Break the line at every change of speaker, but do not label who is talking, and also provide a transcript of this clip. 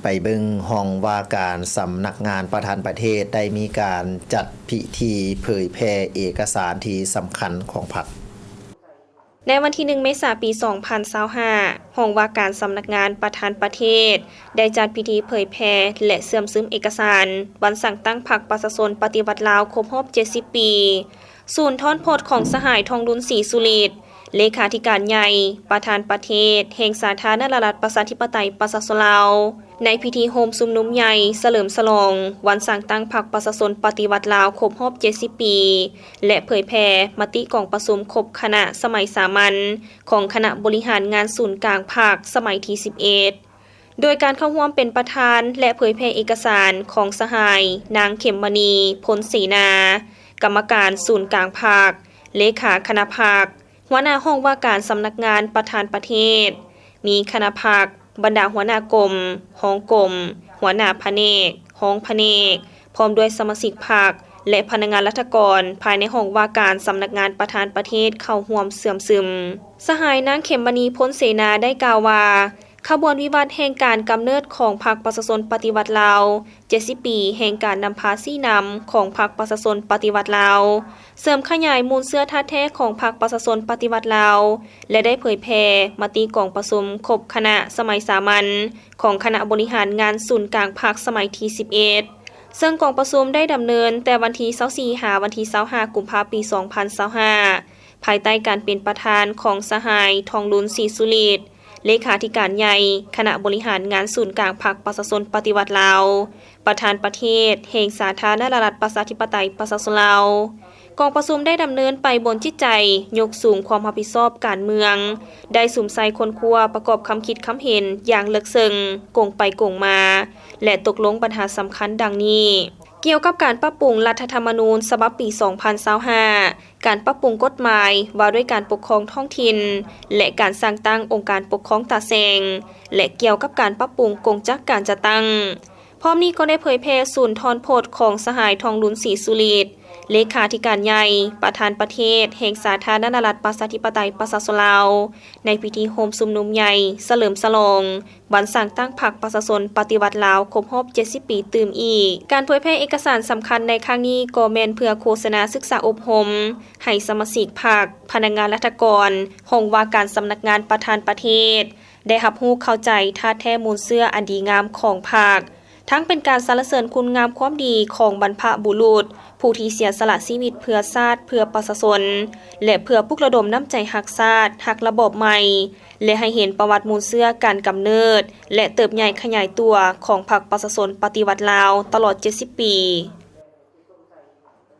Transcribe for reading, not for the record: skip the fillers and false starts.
ไปเบิ่งห้องว่าการสำนักงานประธานประเทศได้มีการจัดพิธีเผยแพร่เอกสารที่สำคัญของพรรค
ในวันที่1เมษายนปี2025ห้องว่าการสำนักงานประธานประเทศได้จัดพิธีเผยแพร่และเสื่อมซึมเอกสารวันสั่งตั้งพรรคประชาชนปฏิวัติลาวครบรอบ70ปีศูนย์ทอนโพธิ์ของสหายทองดุลศรีสุฤทธิ์เลขาธิการใหญ่ประธานประเทศแห่งสาธารณรัฐประชาธิปไตยประชาชนลาวในพิธีโฮมชุมนุมใหญ่เฉลิมฉลองวันสั่งตั้งพรรคประชาชนปฏิวัติลาวครบรอบ70ปีและเผยแพร่มติกองประชุมครบคณะสมัยสามัญของคณะบริหารงานศูนย์กลางภาคสมัยที่11โดยการเข้าร่วมเป็นประธานและเผยแพร่เอกสารของสหายนางเข็มมณีพลศรีนากรรมการศูนย์กลางภาคเลขาคณะภาคหัวหน้าห้องว่าการสำนักงานประธานประเทศมีคณะภาคบรรดาหัวหน้ากรมห้องกรมหัวหน้าแผนกห้องแผนกพร้อมด้วยสมาชิกภาคและพนักงานราชการภายในห้องว่าการสำนักงานประธานประเทศเข้าร่วมเสื่อมซึมสหายนางเข็มมณีพ้นเสนาได้กล่าวว่าขบวนวิวัฒน์แห่งการกำเนิดของพรรคประชาชนปฏิวัติลาว70ปีแห่งการนำพาซี่นำของพรรคประชาชนปฏิวัติลาวเสริมขยายมูลเสื้อท่าแท้ของพรรคประชาชนปฏิวัติลาวและได้เผยแพร่มติกองประชุมครบคณะสมัยสามัญของคณะบริหารงานศูนย์กลางภาคสมัยที่11ซึ่งกองประชุมได้ดำเนินแต่วันที่24หาวันที่25กุมภาพันธ์ปี2025ภายใต้การเป็นประธานของสหายทองดุลศรีสุฤทธิ์เลขาธิการใหญ่คณะบริหารงานศูนย์กลางพรรคประชาชนปฏิวัติลาวประธานประเทศแห่งสาธารณรัฐประชาธิปไตยประชาชนลาวกองประชุมได้ดำเนินไปบนจิตใจยกสูงความรับผิดชอบการเมืองได้สุมใส่คนครัวประกอบคำคิดคำเห็นอย่างลึกซึ้งกงไปกงมาและตกลงปัญหาสำคัญดังนี้เกี่ยวกับการปรับปรุงรัฐธรรมนูญฉบับปี2025การปรับปรุงกฎหมายว่าด้วยการปกครองท้องถิ่นและการสร้างตั้งองค์การปกครองตาแสงและเกี่ยวกับการปรับปรุงกงจักการจัดตั้งพร้อมนี้ก็ได้เผยแพร่ศูนย์ทอนโพธิ์ของสหายทองดุลศรีสุฤทธิ์เลขาธิการใหญ่ประธานประเทศแห่งสาธารณรัฐประชาธิปไตยประชาชนลาวในพิธีโฮมชุมนุมใหญ่เฉลิมฉลองวันสั่งตั้งพรรคประชาชนปฏิวัติลาวครบรอบ70ปีตื่มอีกการเผยแพร่เอกสารสำคัญในครั้งนี้ก็แม่นเพื่อโฆษณาศึกษาอบรมให้สมาชิกพรรคพนักงานราชการห้องว่าการสำนักงานประธานประเทศได้รับรู้เข้าใจท่าแท้มูลเสื้ออันดีงามของพรรคทั้งเป็นการสรรเสริญคุณงามความดีของบรรพบุรุษผู้ที่เสียสละชีวิตเพื่อชาติเพื่อประชาชนและเพื่อปลุกระดมน้ำใจรักชาติรักระบอบใหม่และให้เห็นประวัติมูลเสื้อการกำเนิดและเติบใหญ่ขยายตัวของพรรคประชาชนปฏิวัติลาวตลอด70ปี